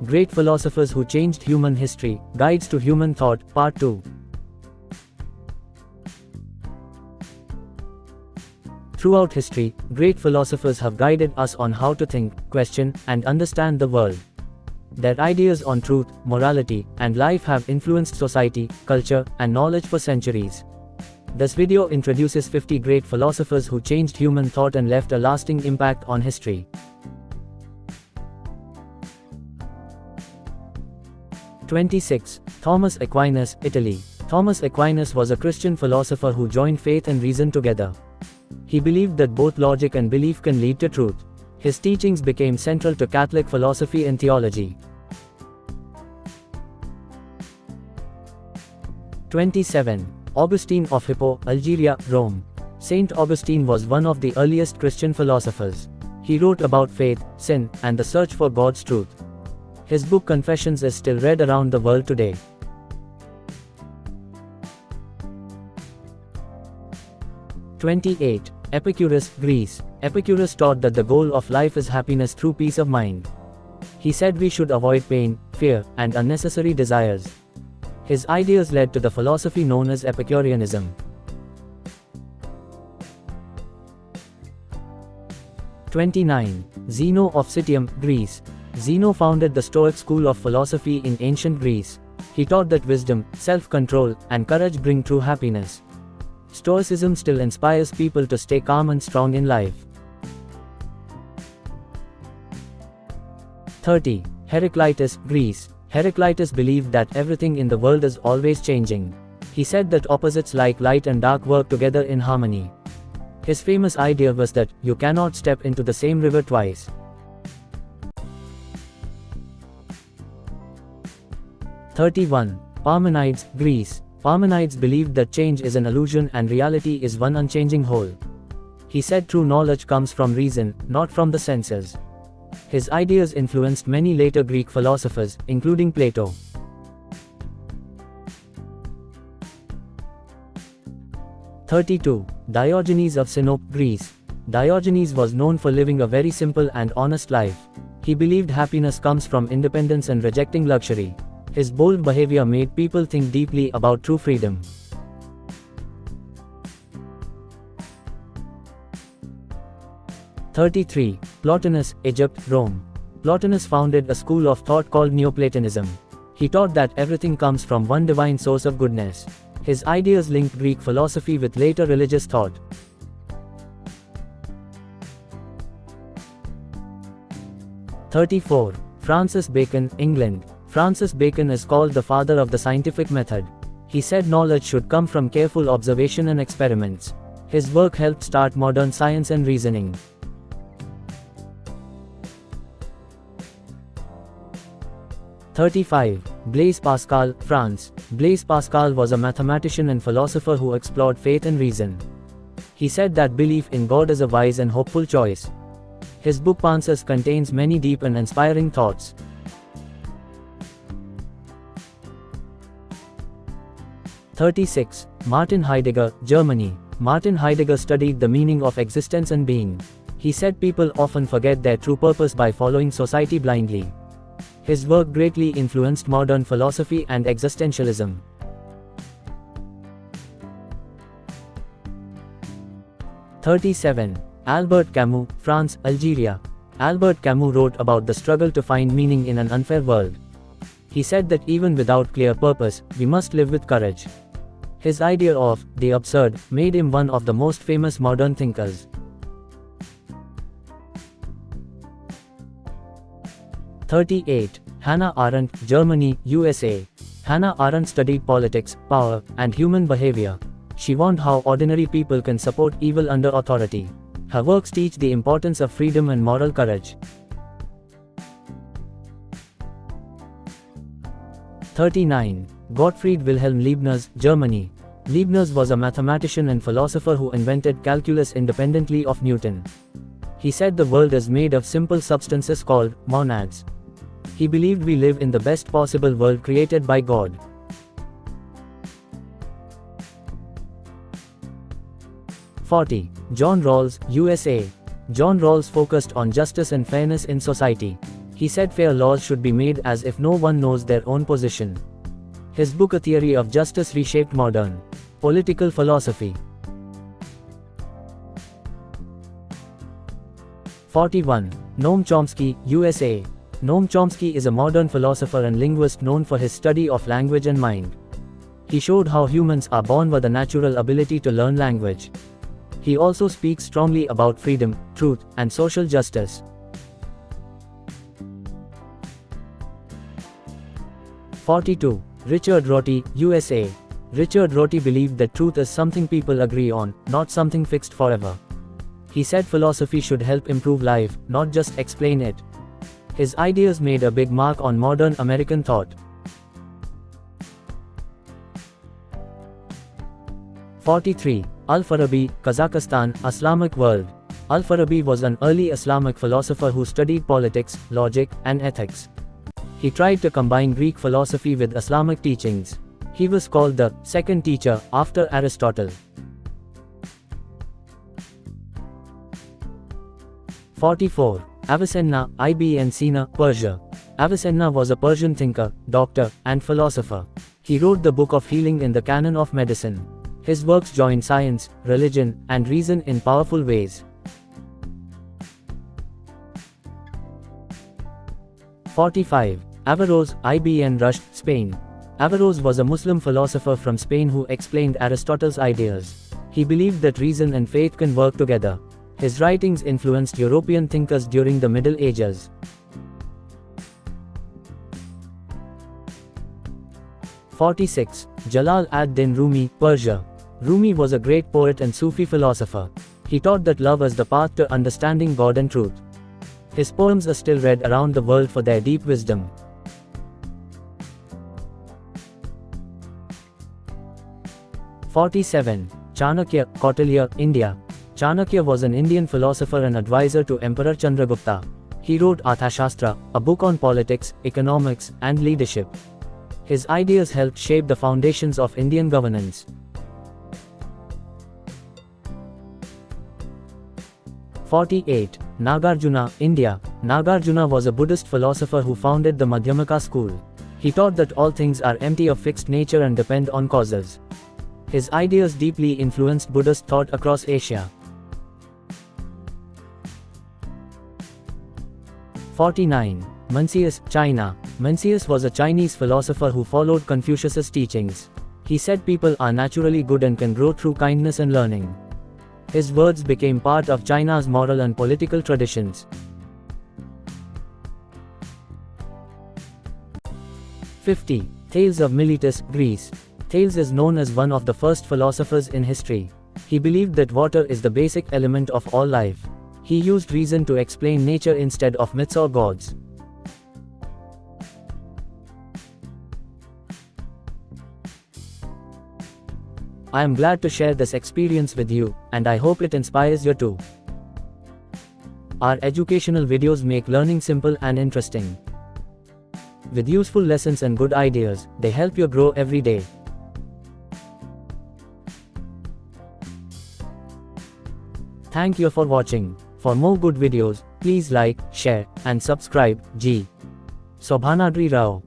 Great Philosophers Who Changed Human History, Guides to Human Thought, Part 2. Throughout history, great philosophers have guided us on how to think, question, and understand the world. Their ideas on truth, morality, and life have influenced society, culture, and knowledge for centuries. This video introduces 50 great philosophers who changed human thought and left a lasting impact on history. 26. Thomas Aquinas, Italy. Thomas Aquinas was a Christian philosopher who joined faith and reason together. He believed that both logic and belief can lead to truth. His teachings became central to Catholic philosophy and theology. 27. Augustine of Hippo, Algeria, Rome. Saint Augustine was one of the earliest Christian philosophers. He wrote about faith, sin, and the search for God's truth. His book Confessions is still read around the world today. 28. Epicurus, Greece. Epicurus taught that the goal of life is happiness through peace of mind. He said we should avoid pain, fear, and unnecessary desires. His ideas led to the philosophy known as Epicureanism. 29. Zeno of Citium, Greece. Zeno founded the Stoic school of philosophy in ancient Greece. He taught that wisdom, self-control, and courage bring true happiness. Stoicism still inspires people to stay calm and strong in life. 30. Heraclitus, Greece. Heraclitus believed that everything in the world is always changing. He said that opposites like light and dark work together in harmony. His famous idea was that you cannot step into the same river twice. 31. Parmenides, Greece. Parmenides believed that change is an illusion and reality is one unchanging whole. He said true knowledge comes from reason, not from the senses. His ideas influenced many later Greek philosophers, including Plato. 32. Diogenes of Sinope, Greece. Diogenes was known for living a very simple and honest life. He believed happiness comes from independence and rejecting luxury. His bold behavior made people think deeply about true freedom. 33. Plotinus, Egypt, Rome. Plotinus founded a school of thought called Neoplatonism. He taught that everything comes from one divine source of goodness. His ideas linked Greek philosophy with later religious thought. 34. Francis Bacon, England. Francis Bacon is called the father of the scientific method. He said knowledge should come from careful observation and experiments. His work helped start modern science and reasoning. 35. Blaise Pascal, France. Blaise Pascal was a mathematician and philosopher who explored faith and reason. He said that belief in God is a wise and hopeful choice. His book Pensées contains many deep and inspiring thoughts. 36. Martin Heidegger, Germany. Martin Heidegger studied the meaning of existence and being. He said people often forget their true purpose by following society blindly. His work greatly influenced modern philosophy and existentialism. 37. Albert Camus, France, Algeria. Albert Camus wrote about the struggle to find meaning in an unfair world. He said that even without clear purpose, we must live with courage. His idea of the absurd made him one of the most famous modern thinkers. 38. Hannah Arendt, Germany, USA. Hannah Arendt studied politics, power, and human behavior. She warned how ordinary people can support evil under authority. Her works teach the importance of freedom and moral courage. 39. Gottfried Wilhelm Leibniz, Germany. Leibniz was a mathematician and philosopher who invented calculus independently of Newton. He said the world is made of simple substances called monads. He believed we live in the best possible world created by God. 40. John Rawls, USA. John Rawls focused on justice and fairness in society. He said fair laws should be made as if no one knows their own position. His book A Theory of Justice reshaped modern political philosophy. 41. Noam Chomsky, USA. Noam Chomsky is a modern philosopher and linguist known for his study of language and mind. He showed how humans are born with a natural ability to learn language. He also speaks strongly about freedom, truth, and social justice. 42. Richard Rorty, USA. Richard Rorty believed that truth is something people agree on, not something fixed forever. He said philosophy should help improve life, not just explain it. His ideas made a big mark on modern American thought. 43. Al-Farabi, Kazakhstan, Islamic world. Al-Farabi was an early Islamic philosopher who studied politics, logic, and ethics. He tried to combine Greek philosophy with Islamic teachings. He was called the second teacher, after Aristotle. 44. Avicenna, Ibn Sina, Persia. Avicenna was a Persian thinker, doctor, and philosopher. He wrote the Book of Healing in the canon of medicine. His works join science, religion, and reason in powerful ways. 45. Averroes, Ibn Rushd, Spain. Averroes was a Muslim philosopher from Spain who explained Aristotle's ideas. He believed that reason and faith can work together. His writings influenced European thinkers during the Middle Ages. 46. Jalal ad-Din Rumi, Persia. Rumi was a great poet and Sufi philosopher. He taught that love is the path to understanding God and truth. His poems are still read around the world for their deep wisdom. 47. Chanakya, Kautilya, India. Chanakya was an Indian philosopher and advisor to Emperor Chandragupta. He wrote Arthashastra, a book on politics, economics, and leadership. His ideas helped shape the foundations of Indian governance. 48. Nagarjuna, India. Nagarjuna was a Buddhist philosopher who founded the Madhyamaka school. He taught that all things are empty of fixed nature and depend on causes. His ideas deeply influenced Buddhist thought across Asia. 49. Mencius, China. Mencius was a Chinese philosopher who followed Confucius's teachings. He said people are naturally good and can grow through kindness and learning. His words became part of China's moral and political traditions. 50. Thales of Miletus, Greece. Thales is known as one of the first philosophers in history. He believed that water is the basic element of all life. He used reason to explain nature instead of myths or gods. I am glad to share this experience with you, and I hope it inspires you too. Our educational videos make learning simple and interesting. With useful lessons and good ideas, they help you grow every day. Thank you for watching. For more good videos, please like, share, and subscribe. G. Sobhanadri Rao.